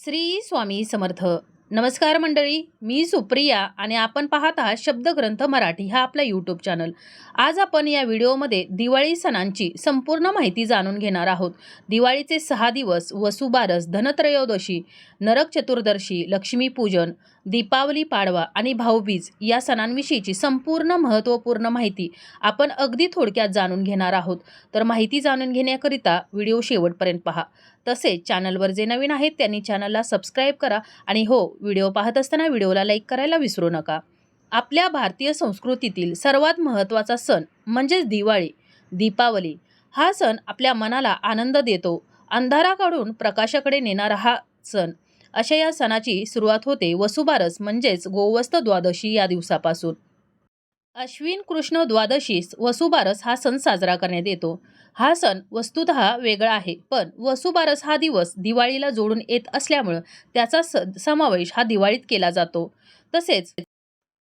श्री स्वामी समर्थ. नमस्कार मंडळी, मी सुप्रिया आणि आपण पाहत आहात शब्दग्रंथ मराठी हा आपला यूट्यूब चॅनल. आज आपण या व्हिडिओमध्ये दिवाळी सणांची संपूर्ण माहिती जाणून घेणार आहोत. दिवाळीचे 6 दिवस, वसुबारस, धनत्रयोदशी, नरक चतुर्दशी, लक्ष्मीपूजन, दीपावली, पाडवा आणि भाऊबीज या सणांविषयीची संपूर्ण महत्त्वपूर्ण माहिती आपण अगदी थोडक्यात जाणून घेणार आहोत. तर माहिती जाणून घेण्याकरिता व्हिडिओ शेवटपर्यंत पहा. तसेच चॅनलवर जे नवीन आहेत त्यांनी चॅनलला सबस्क्राईब करा आणि हो, व्हिडिओ पाहत असताना व्हिडिओला लाईक करायला विसरू नका. आपल्या भारतीय संस्कृतीतील सर्वात महत्त्वाचा सण म्हणजेच दिवाळी, दीपावली हा सण आपल्या मनाला आनंद देतो. अंधाराकडून प्रकाशाकडे नेणारा हा सण. अशा या सणाची सुरुवात होते वसुबारस म्हणजेच गोवस्त द्वादशी या दिवसापासून. अश्विन कृष्ण द्वादशीस वसुबारस हा सण साजरा करण्यात येतो. हा सण वस्तुतः वेगळा आहे, पण वसुबारस हा दिवस दिवाळीला जोडून येत असल्यामुळं त्याचा समावेश हा दिवाळीत केला जातो. तसेच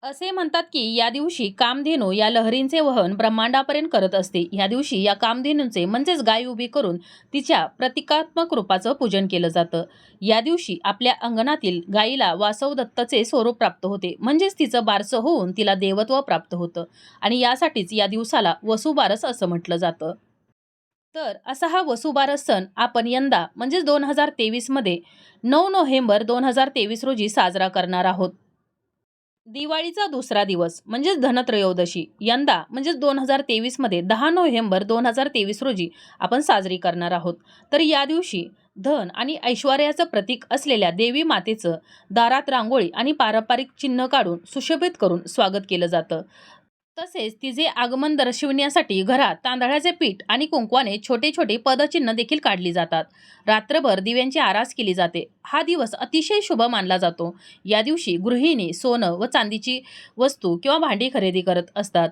असे म्हणतात की या दिवशी कामधेनू या लहरींचे वहन ब्रह्मांडापर्यंत करत असते. या दिवशी या कामधेनूंचे म्हणजेच गाय उभी करून तिच्या प्रतिकात्मक रूपाचं पूजन केलं जातं. या दिवशी आपल्या अंगणातील गायीला वासवदत्तचे स्वरूप प्राप्त होते, म्हणजेच तिचं बारसं होऊन तिला देवत्व प्राप्त होतं आणि यासाठीच या दिवसाला वसुबारस असं म्हटलं जातं. तर असा हा वसुबारस सण आपण यंदा म्हणजेच 2023 मध्ये 9 नोव्हेंबर 2023 रोजी साजरा करणार आहोत. दिवाळीचा दुसरा दिवस म्हणजेच धनत्रयोदशी यंदा म्हणजेच 2023 मध्ये 10 नोव्हेंबर 2023 रोजी आपण साजरी करणार आहोत. तर या दिवशी धन आणि ऐश्वर्याचं प्रतीक असलेल्या देवी मातेचं दारात रांगोळी आणि पारंपरिक चिन्ह काढून सुशोभित करून स्वागत केलं जातं. तसेच तिचे आगमन दर्शविण्यासाठी घरात तांदळाचे पीठ आणि कुंकवाने छोटे छोटे पदचिन्ह देखील काढली जातात. रात्रभर दिव्यांची आरास केली जाते. हा दिवस अतिशय शुभ मानला जातो. या दिवशी गृहिणी सोनं व चांदीची वस्तू किंवा भांडी खरेदी करत असतात.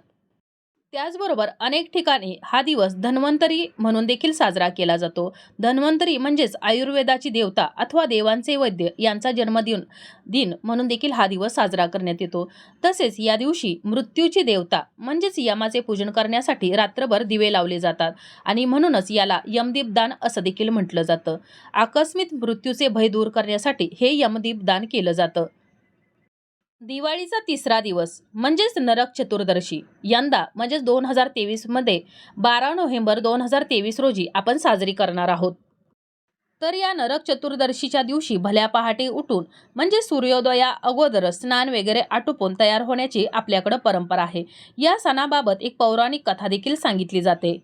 त्याचबरोबर अनेक ठिकाणी हा दिवस धन्वंतरी म्हणून देखील साजरा केला जातो. धन्वंतरी म्हणजेच आयुर्वेदाची देवता अथवा देवांचे वैद्य यांचा दिन म्हणून देखील हा दिवस साजरा करण्यात येतो. तसेच या दिवशी मृत्यूची देवता म्हणजेच यमाचे पूजन करण्यासाठी रात्रभर दिवे लावले जातात आणि म्हणूनच याला यमदीपदान असं देखील म्हटलं जातं. आकस्मिक मृत्यूचे भय दूर करण्यासाठी हे यमदीपदान केलं जातं. दिवाळीचा तिसरा दिवस म्हणजेच नरक चतुर्दशी यंदा म्हणजेच 2023 मध्ये 12 नोव्हेंबर 2023 रोजी आपण साजरी करणार आहोत. तर या नरक चतुर्दशीच्या दिवशी भल्या पहाटे उठून म्हणजे सूर्योदया अगोदर स्नान वगैरे आटोपून तयार होण्याची आपल्याकडे परंपरा आहे. या सणाबाबत एक पौराणिक कथा देखील सांगितली जाते.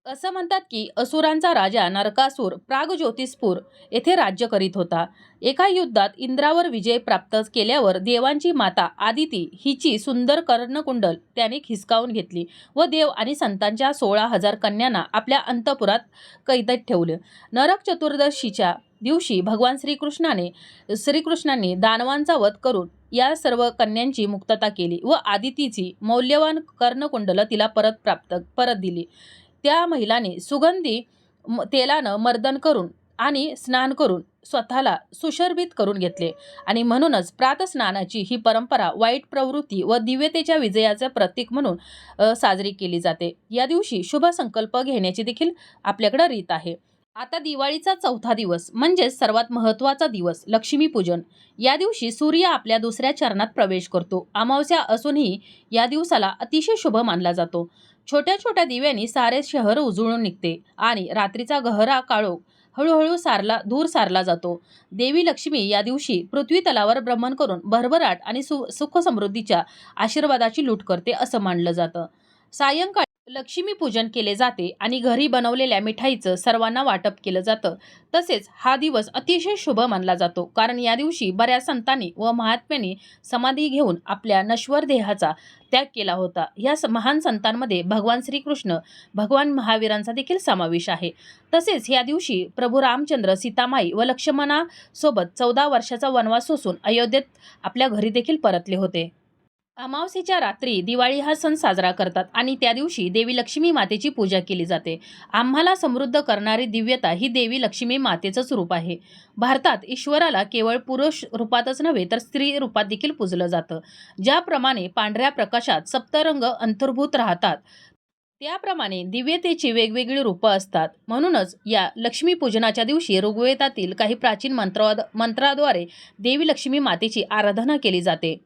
असं म्हणतात की असुरांचा राजा नरकासूर प्रागज्योतिषपूर येथे राज्य करीत होता. एका युद्धात इंद्रावर विजय प्राप्त केल्यावर देवांची माता आदिती हिची सुंदर कर्णकुंडल त्याने हिसकावून घेतली व देव आणि संतांच्या 16,000 कन्यांना आपल्या अंतपुरात कैदेत ठेवले. नरक चतुर्दशीच्या दिवशी भगवान श्रीकृष्णाने दानवांचा वध करून या सर्व कन्यांची मुक्तता केली व आदितीची मौल्यवान कर्णकुंडल तिला परत दिली. त्या महिलाने सुगंधी तेलानं मर्दन करून आणि स्नान करून स्वतःला सुशोभित करून घेतले आणि म्हणूनच प्रातस्नानाची ही परंपरा वाईट प्रवृत्ती व दिव्यतेच्या विजयाचे प्रतीक म्हणून साजरी केली जाते. या दिवशी शुभ संकल्प घेण्याची देखील आपल्याकडे रीत आहे. आता दिवाळीचा चौथा दिवस म्हणजेच सर्वात महत्त्वाचा दिवस लक्ष्मीपूजन. या दिवशी सूर्य आपल्या दुसऱ्या चरणात प्रवेश करतो. अमावस्या असूनही या दिवसाला अतिशय शुभ मानला जातो. छोट्या छोट्या दिव्यांनी सारे शहर उजळून निघते आणि रात्रीचा गहरा काळोख हळूहळू दूर सारला जातो. देवी लक्ष्मी या दिवशी पृथ्वी तलावर भ्रमण करून भरभराट आणि सुख समृद्धीच्या आशीर्वादाची लूट करते असं मानलं जातं. सायंकाळी लक्ष्मीपूजन केले जाते आणि घरी बनवलेल्या मिठाईचं सर्वांना वाटप केलं जातं. तसेच हा दिवस अतिशय शुभ मानला जातो, कारण या दिवशी बऱ्याच संतांनी व महात्म्यांनी समाधी घेऊन आपल्या नश्वर देहाचा त्याग केला होता. या महान संतांमध्ये भगवान श्रीकृष्ण, भगवान महावीरांचा देखील समावेश आहे. तसेच या दिवशी प्रभू रामचंद्र सीतामाई व लक्ष्मणासोबत 14 वर्षाचा वनवास सोसून अयोध्येत आपल्या घरी देखील परतले होते. अमावस्येच्या रात्री दिवाळी हा सण साजरा करतात आणि त्या दिवशी देवी लक्ष्मी मातेची पूजा केली जाते. आम्हाला समृद्ध करणारी दिव्यता ही देवी लक्ष्मी मातेचंच रूप आहे. भारतात ईश्वराला केवळ पुरुष रूपातच नव्हे तर स्त्री रूपात देखील पूजलं जातं. ज्याप्रमाणे पांढऱ्या प्रकाशात सप्तरंग अंतर्भूत राहतात, त्याप्रमाणे दिव्यतेची वेगवेगळी रूपं असतात. म्हणूनच या लक्ष्मीपूजनाच्या दिवशी ऋग्वेदातील काही प्राचीन मंत्राद्वारे देवी लक्ष्मी मातेची आराधना केली जाते.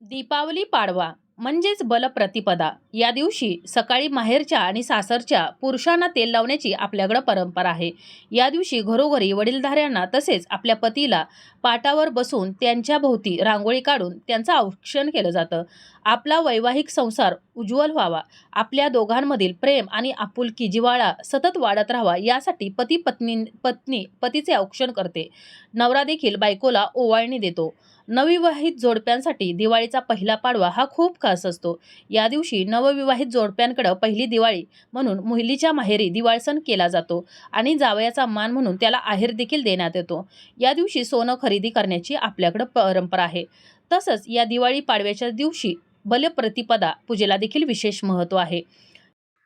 दीपावली पाडवा म्हणजेच बलप्रतिपदा या दिवशी सकाळी माहेरच्या आणि सासरच्या पुरुषांना तेल लावण्याची आपल्याकडं परंपरा आहे. या दिवशी घरोघरी वडीलधाऱ्यांना तसेच आपल्या पतीला पाटावर बसून त्यांच्या भोवती रांगोळी काढून त्यांचं औक्षण केलं जातं. आपला वैवाहिक संसार उज्ज्वल व्हावा, आपल्या दोघांमधील प्रेम आणि आपुलकी जिव्हाळा सतत वाढत राहावा यासाठी पत्नी पतीचे औक्षण करते. नवरा देखील बायकोला ओवाळणी देतो. नवविवाहित जोडप्यांसाठी दिवाळीचा पहिला पाडवा हा खूप खास असतो. या दिवशी नवविवाहित जोडप्यांकडे पहिली दिवाळी म्हणून मुलीच्या माहेरी दिवाळसण केला जातो आणि जावयाचा मान म्हणून त्याला आहेर देखील देण्यात येतो. या दिवशी सोनं खरेदी करण्याची आपल्याकडे परंपरा आहे. तसंच या दिवाळी पाडव्याच्या दिवशी बलप्रतिपदा पूजेला देखील विशेष महत्त्व आहे.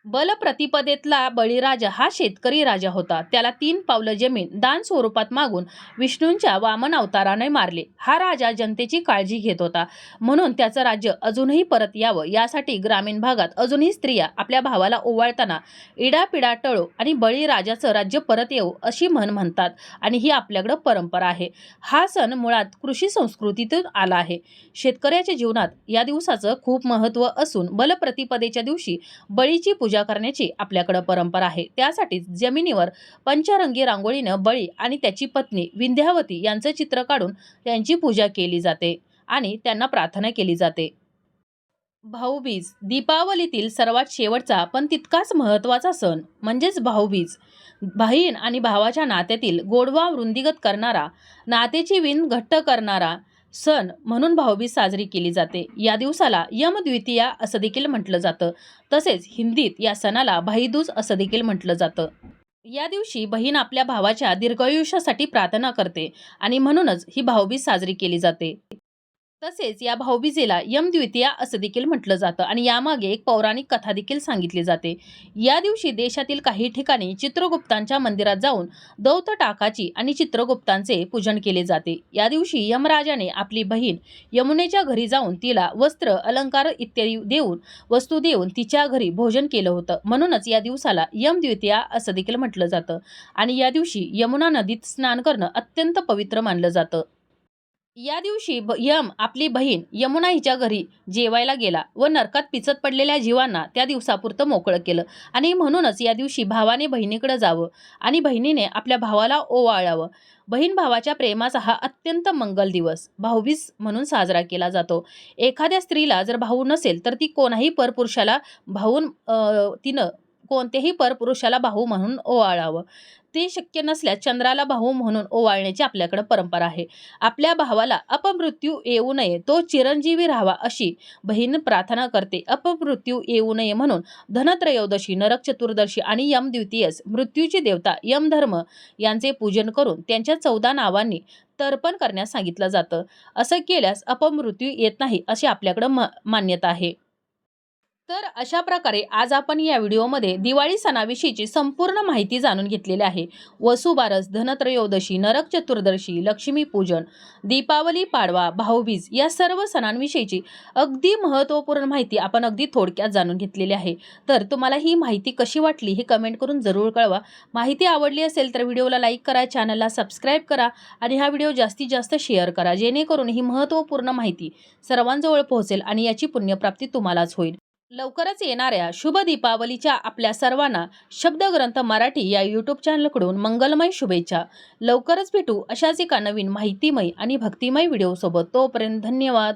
बलप्रतिपदेतला बळीराजा हा शेतकरी राजा होता. त्याला 3 पावलं जमीन दान स्वरूपात मागून विष्णूंच्या वामन अवताराने मारले. हा राजा जनतेची काळजी घेत होता, म्हणून त्याचं राज्य अजूनही परत यावं यासाठी ग्रामीण भागात अजूनही स्त्रिया आपल्या भावाला ओवाळताना इडापिडा टळो आणि बळीराजाचं राज्य परत येवो अशी म्हण म्हणतात आणि ही आपल्याकडं परंपरा आहे. हा सण मुळात कृषी संस्कृतीतून आला आहे. शेतकऱ्याच्या जीवनात या दिवसाचं खूप महत्त्व असून बलप्रतिपदेच्या दिवशी बळीची पूजा करण्याची आपल्याकडे परंपरा आहे. त्यासाठी जमिनीवर पंचरंगी रांगोळीनं बळी आणि त्याची पत्नी विंध्यावती यांचं चित्र काढून त्यांची पूजा केली जाते आणि त्यांना प्रार्थना केली जाते. भाऊबीज दीपावलीतील सर्वात शेवटचा पण तितकाच महत्त्वाचा सण म्हणजेच भाऊबीज. बहीण आणि भावाच्या नात्यातील गोडवा वृद्धिंगत करणारा, नातेची विण घट्ट करणारा सण म्हणून भाऊबीज साजरी केली जाते. या दिवसाला यमद्वितीया असं देखील म्हटलं जातं. तसेच हिंदीत या सणाला भाईदूज असं देखील म्हटलं जातं. या दिवशी बहीण आपल्या भावाच्या दीर्घायुष्यासाठी प्रार्थना करते आणि म्हणूनच ही भाऊबीज साजरी केली जाते. तसेच या भाऊबीजेला यमद्वितीया असं देखील म्हटलं जातं आणि यामागे एक पौराणिक कथा देखील सांगितली जाते. या दिवशी देशातील काही ठिकाणी चित्रगुप्तांच्या मंदिरात जाऊन दौत टाकाची आणि चित्रगुप्तांचे पूजन केले जाते. या दिवशी यमराजाने आपली बहीण यमुनेच्या घरी जाऊन तिला वस्त्र, अलंकार इत्यादी वस्तू देऊन तिच्या घरी भोजन केलं होतं. म्हणूनच या दिवसाला यमद्वितीया असं देखील म्हटलं जातं आणि या दिवशी यमुना नदीत स्नान करणं अत्यंत पवित्र मानलं जातं. या दिवशी यम आपली बहीण यमुना हिच्या घरी जेवायला गेला व नरकात पिचत पडलेल्या जीवांना त्या दिवसापुरतं मोकळं केलं आणि म्हणूनच या दिवशी भावाने बहिणीकडे जावं आणि बहिणीने आपल्या भावाला ओवाळावं. बहीण भावाच्या प्रेमाचा हा अत्यंत मंगल दिवस भाऊबीज म्हणून साजरा केला जातो. एखाद्या स्त्रीला जर भाऊ नसेल तर ती कोणाही परपुरुषाला तिनं कोणत्याही परपुरुषाला भाऊ म्हणून ओवाळावं. ते शक्य नसल्यास चंद्राला भाऊ म्हणून ओवाळण्याची आपल्याकडे परंपरा आहे. आपल्या भावाला अपमृत्यू येऊ नये, तो चिरंजीवी राहावा अशी बहीण प्रार्थना करते. अपमृत्यू येऊ नये म्हणून धनत्रयोदशी, नरक चतुर्दशी आणि यमद्वितीयस मृत्यूची देवता यमधर्म यांचे पूजन करून त्यांच्या 14 नावांनी तर्पण करण्यास सांगितलं जातं. असं केल्यास अपमृत्यू येत नाही अशी आपल्याकडे मान्यता आहे. तर अशा प्रकारे आज आपण या व्हिडिओमध्ये दिवाळी सणाविषयीची संपूर्ण माहिती जाणून घेतलेली आहे. वसुबारस, धनत्रयोदशी, नरक चतुर्दशी, लक्ष्मीपूजन, दीपावली पाडवा, भाऊबीज या सर्व सणांविषयीची अगदी महत्त्वपूर्ण माहिती आपण अगदी थोडक्यात जाणून घेतलेली आहे. तर तुम्हाला ही माहिती कशी वाटली हे कमेंट करून जरूर कळवा. माहिती आवडली असेल तर व्हिडिओला लाईक करा, चॅनलला सबस्क्राईब करा आणि हा व्हिडिओ जास्तीत जास्त शेअर करा, जेणेकरून ही महत्त्वपूर्ण माहिती सर्वांजवळ पोहोचेल आणि याची पुण्यप्राप्ती तुम्हालाच होईल. लवकरच येणाऱ्या शुभ दीपावलीच्या आपल्या सर्वांना शब्दग्रंथ मराठी या यूट्यूब चॅनलकडून मंगलमय शुभेच्छा. लवकरच भेटू अशाच एका नवीन माहितीमय आणि भक्तिमय व्हिडिओसोबत. तोपर्यंत धन्यवाद.